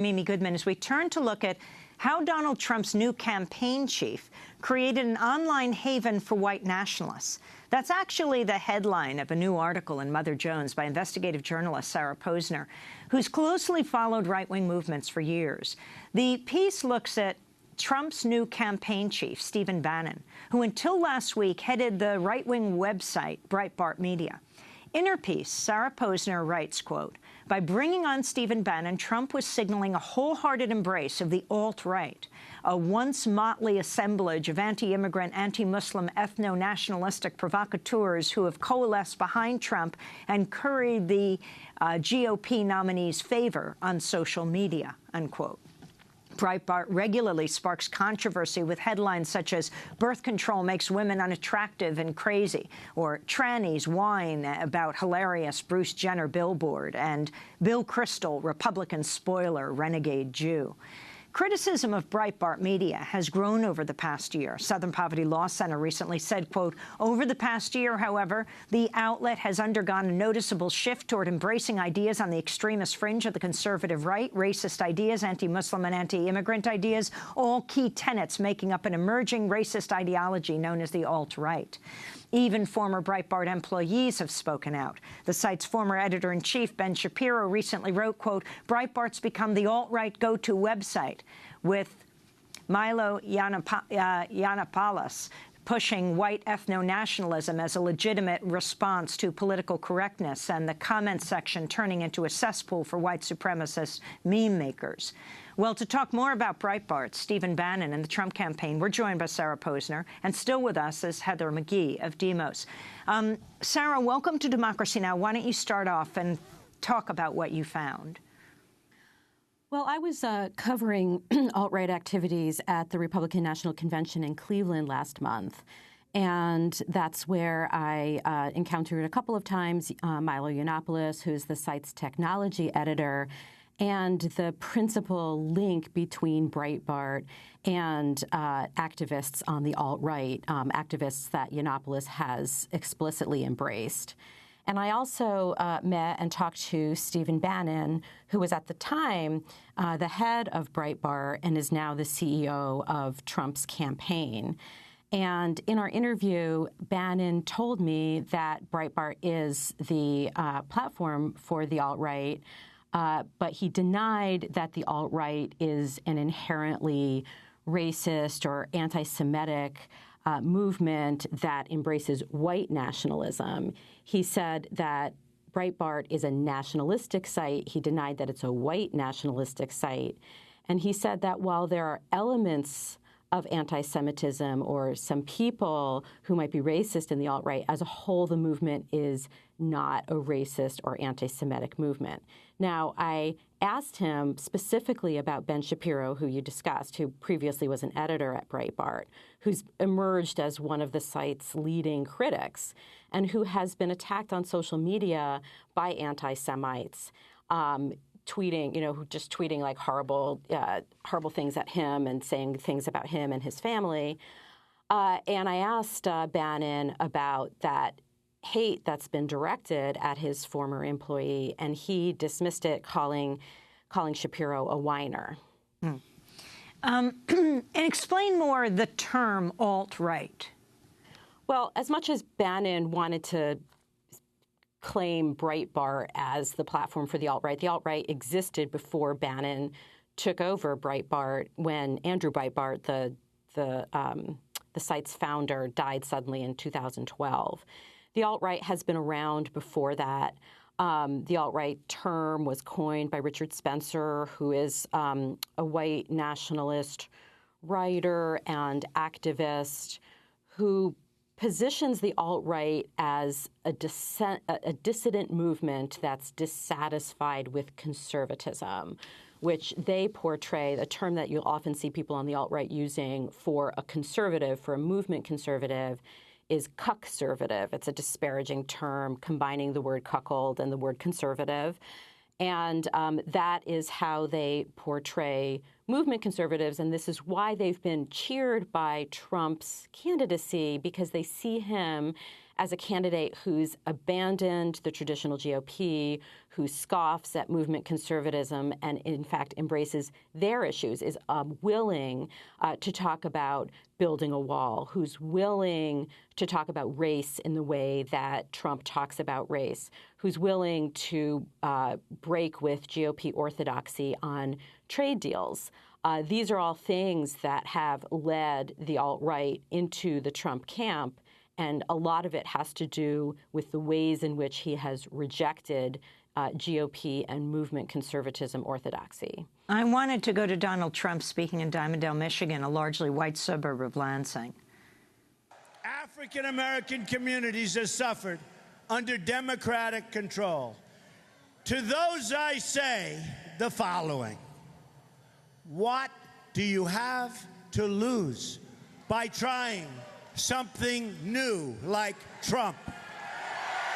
Mimi Goodman, as we turn to look at how Donald Trump's new campaign chief created an online haven for white nationalists. That's actually the headline of a new article in Mother Jones by investigative journalist Sarah Posner, who's closely followed right-wing movements for years. The piece looks at Trump's new campaign chief, Stephen Bannon, who until last week headed the right-wing website Breitbart Media. In her piece, Sarah Posner writes, quote, "By bringing on Stephen Bannon, Trump was signaling a wholehearted embrace of the alt-right, a once motley assemblage of anti-immigrant, anti-Muslim, ethno-nationalistic provocateurs who have coalesced behind Trump and curried the GOP nominee's favor on social media," unquote. Breitbart regularly sparks controversy with headlines such as "Birth control makes women unattractive and crazy," or "Trannies whine about hilarious Bruce Jenner billboard," and "Bill Kristol, Republican spoiler, renegade Jew." Criticism of Breitbart Media has grown over the past year. Southern Poverty Law Center recently said, quote, "Over the past year, however, the outlet has undergone a noticeable shift toward embracing ideas on the extremist fringe of the conservative right, racist ideas, anti-Muslim and anti-immigrant ideas, all key tenets making up an emerging racist ideology known as the alt-right." Even former Breitbart employees have spoken out. The site's former editor-in-chief, Ben Shapiro, recently wrote, quote, "Breitbart's become the alt-right go-to website, with Milo Yiannopoulos pushing white ethno-nationalism as a legitimate response to political correctness, and the comment section turning into a cesspool for white supremacist meme makers." Well, to talk more about Breitbart, Stephen Bannon, and the Trump campaign, we're joined by Sarah Posner, and still with us is Heather McGhee of Demos. Sarah, welcome to Democracy Now! Why don't you start off and talk about what you found? Well, I was covering alt-right activities at the Republican National Convention in Cleveland last month, and that's where I encountered a couple of times Milo Yiannopoulos, who's the site's technology editor, and the principal link between Breitbart and activists on the alt-right, activists that Yiannopoulos has explicitly embraced. And I also met and talked to Stephen Bannon, who was at the time the head of Breitbart and is now the CEO of Trump's campaign. And in our interview, Bannon told me that Breitbart is the platform for the alt-right, but he denied that the alt-right is an inherently racist or anti-Semitic movement that embraces white nationalism. He said that Breitbart is a nationalistic site. He denied that it's a white nationalistic site. And he said that while there are elements of anti-Semitism or some people who might be racist in the alt-right, as a whole, the movement is not a racist or anti-Semitic movement. Now, I asked him specifically about Ben Shapiro, who you discussed, who previously was an editor at Breitbart, who's emerged as one of the site's leading critics and who has been attacked on social media by anti-Semites, tweeting, just tweeting like horrible things at him and saying things about him and his family. And I asked Bannon about that hate that's been directed at his former employee, and he dismissed it, calling Shapiro a whiner. And explain more the term alt-right. Well, as much as Bannon wanted to claim Breitbart as the platform for the alt-right existed before Bannon took over Breitbart when Andrew Breitbart, the site's founder, died suddenly in 2012. The alt-right has been around before that. The alt-right term was coined by Richard Spencer, who is a white nationalist writer and activist who positions the alt-right as a dissident movement that's dissatisfied with conservatism, which they portray, a term that you'll often see people on the alt-right using for a conservative, for a movement conservative, is cuck-servative. It's a disparaging term combining the word cuckold and the word conservative. And that is how they portray movement conservatives. And this is why they've been cheered by Trump's candidacy, because they see him as a candidate who's abandoned the traditional GOP, who scoffs at movement conservatism and, in fact, embraces their issues, is willing to talk about building a wall, who's willing to talk about race in the way that Trump talks about race, who's willing to break with GOP orthodoxy on trade deals. These are all things that have led the alt-right into the Trump camp, and a lot of it has to do with the ways in which he has rejected GOP and movement conservatism orthodoxy. I wanted to go to Donald Trump speaking in Dimondale, Michigan, a largely white suburb of Lansing. African-American communities have suffered under Democratic control. To those I say the following: what do you have to lose by trying something new like Trump?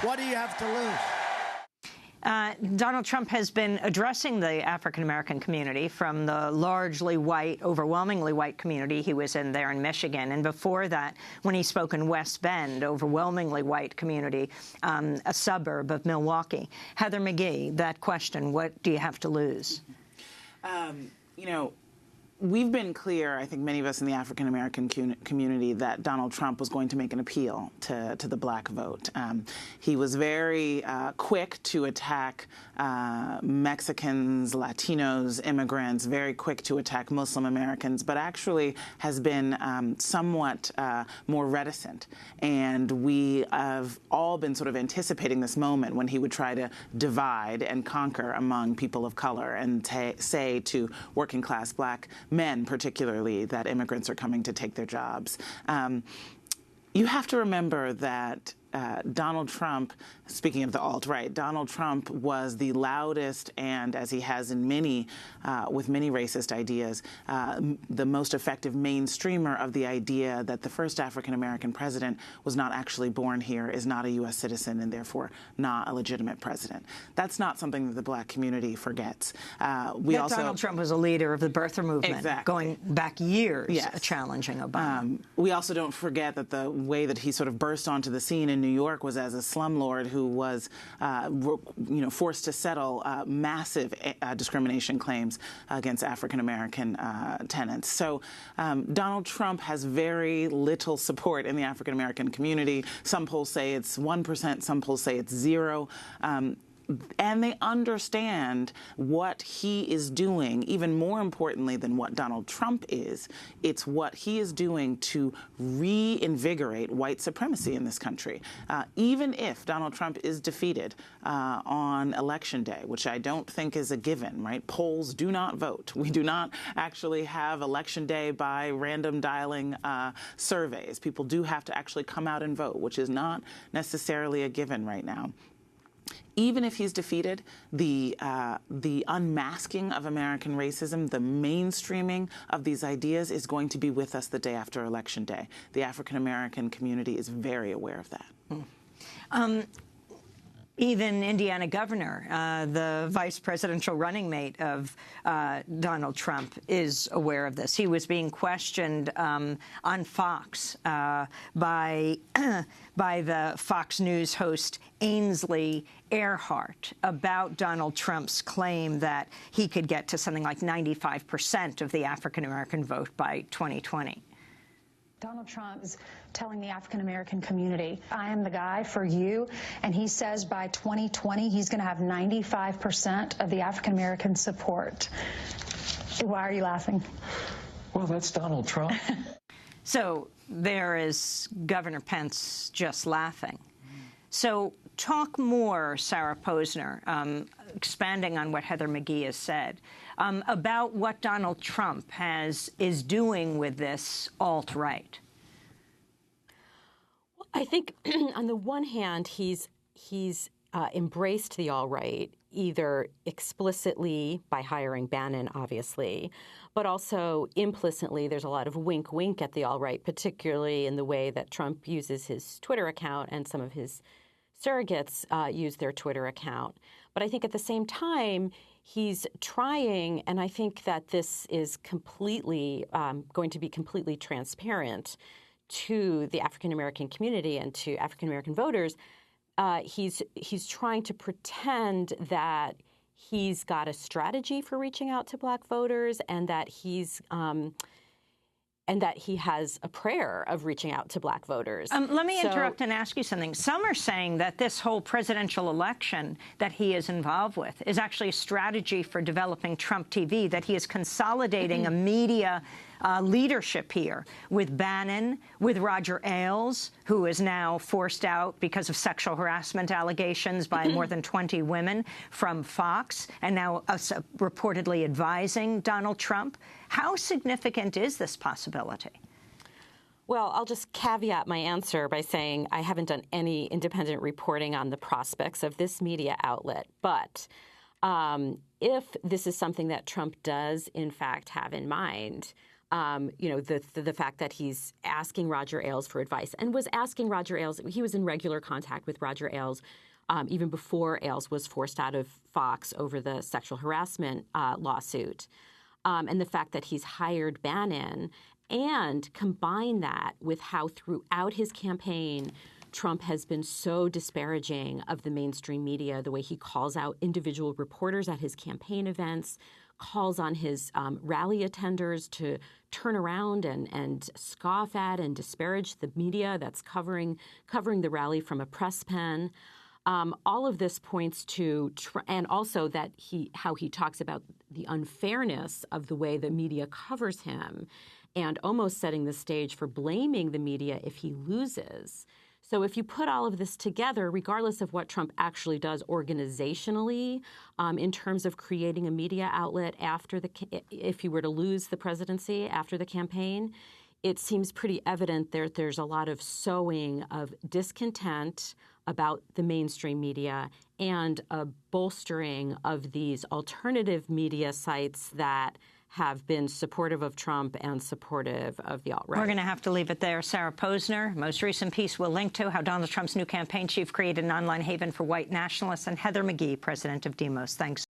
What do you have to lose? Donald Trump has been addressing the African-American community from the largely white, overwhelmingly white community he was in there in Michigan. And before that, when he spoke in West Bend, overwhelmingly white community, a suburb of Milwaukee. Heather McGhee, that question, what do you have to lose? You know, we've been clear, I think many of us in the African-American community, that Donald Trump was going to make an appeal to the black vote. He was very quick to attack Mexicans, Latinos, immigrants, very quick to attack Muslim Americans, but actually has been somewhat more reticent. And we have all been sort of anticipating this moment when he would try to divide and conquer among people of color and say to working-class black men, particularly, that immigrants are coming to take their jobs. You have to remember that Donald Trump, speaking of the alt-right, Donald Trump was the loudest and, as he has in many, with many racist ideas, the most effective mainstreamer of the idea that the first African-American president was not actually born here, is not a U.S. citizen, and therefore not a legitimate president. That's not something that the black community forgets. Donald Trump was a leader of the birther movement, exactly, going back years, yes, challenging Obama. We also don't forget that the way that he sort of burst onto the scene in New York was as a slumlord who was, forced to settle massive discrimination claims against African-American tenants. So Donald Trump has very little support in the African-American community. Some polls say it's 1%, some polls say it's 0%. And they understand what he is doing, even more importantly than what Donald Trump is. It's what he is doing to reinvigorate white supremacy in this country. Even if Donald Trump is defeated on Election Day, which I don't think is a given, right? Polls do not vote. We do not actually have Election Day by random dialing surveys. People do have to actually come out and vote, which is not necessarily a given right now. Even if he's defeated, the unmasking of American racism, the mainstreaming of these ideas is going to be with us the day after Election Day. The African-American community is very aware of that. Even Indiana governor, the vice presidential running mate of Donald Trump, is aware of this. He was being questioned on Fox by the Fox News host Ainsley Earhart about Donald Trump's claim that he could get to something like 95% of the African-American vote by 2020. Donald Trump is telling the African-American community, I am the guy for you, and he says by 2020 he's going to have 95% of the African-American support. Why are you laughing? Well, that's Donald Trump. So there is Governor Pence just laughing. So talk more, Sarah Posner, expanding on what Heather McGhee has said, about what Donald Trump is doing with this alt-right. Well, I think on the one hand, he's embraced the alt-right, either explicitly by hiring Bannon, obviously, but also implicitly. There's a lot of wink-wink at the alt-right, particularly in the way that Trump uses his Twitter account and some of his surrogates use their Twitter account. But I think at the same time, he's trying, and I think that this is completely going to be completely transparent, to the African-American community and to African-American voters, he's trying to pretend that he's got a strategy for reaching out to Black voters, and that he has a prayer of reaching out to Black voters. Let me interrupt and ask you something. Some are saying that this whole presidential election that he is involved with is actually a strategy for developing Trump TV, that he is consolidating a media leadership here with Bannon, with Roger Ailes, who is now forced out because of sexual harassment allegations by more than 20 women from Fox, and now reportedly advising Donald Trump. How significant is this possibility? Well, I'll just caveat my answer by saying I haven't done any independent reporting on the prospects of this media outlet. But if this is something that Trump does, in fact, have in mind, the fact that he's asking Roger Ailes for advice and was asking Roger Ailes, he was in regular contact with Roger Ailes even before Ailes was forced out of Fox over the sexual harassment lawsuit. And the fact that he's hired Bannon, and combine that with how throughout his campaign, Trump has been so disparaging of the mainstream media, the way he calls out individual reporters at his campaign events, calls on his rally attenders to turn around and scoff at and disparage the media that's covering the rally from a press pen. All of this points to, and also that how he talks about the unfairness of the way the media covers him, and almost setting the stage for blaming the media if he loses. So if you put all of this together, regardless of what Trump actually does organizationally in terms of creating a media outlet if he were to lose the presidency after the campaign, it seems pretty evident there's a lot of sowing of discontent about the mainstream media and a bolstering of these alternative media sites that have been supportive of Trump and supportive of the alt-right. We're going to have to leave it there. Sarah Posner, most recent piece we'll link to, how Donald Trump's new campaign chief created an online haven for white nationalists, and Heather McGhee, president of Demos. Thanks.